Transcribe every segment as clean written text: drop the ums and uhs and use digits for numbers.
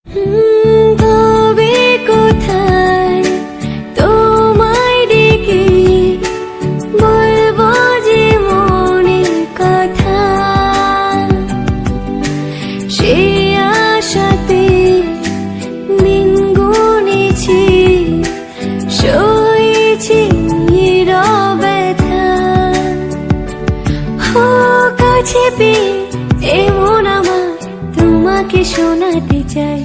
তবে কোথায় তোমায় ডেকে বলবো যে মনের কথা, সে আশাতে দিন গুনেছি, সয়েছি ব্যথা। কাছে পেয়ে এমন আমার তোমাকে শোনাতে চাই,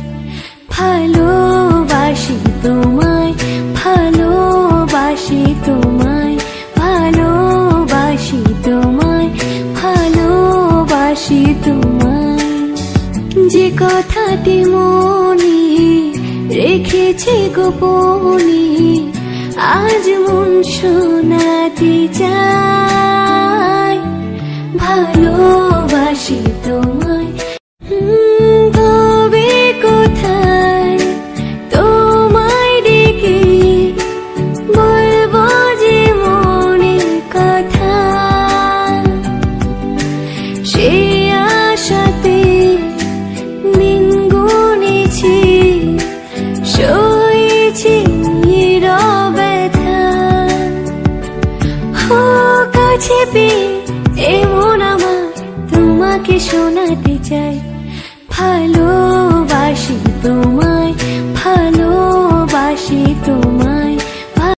ভালোবাসি তোমায়, ভালোবাসি তোমায়, ভালোবাসি তোমায়, ভালোবাসি তোমায়। যে কথাটি মনে রেখেছি গোপনে, আজ মন শোনাতে চাই, ভালোবাসি তোমায়। তবে কোথায় তোমায় ডেকে বলবো যে মনের কথা, সে আশাতে দিন গুনেছি, সয়েছি ব্যথা। কাছে পেয়ে এমন আমার তোমাকে শোনাতে চাই, ভালোবাসি তোমায়, ভালোবাসি তোমায়।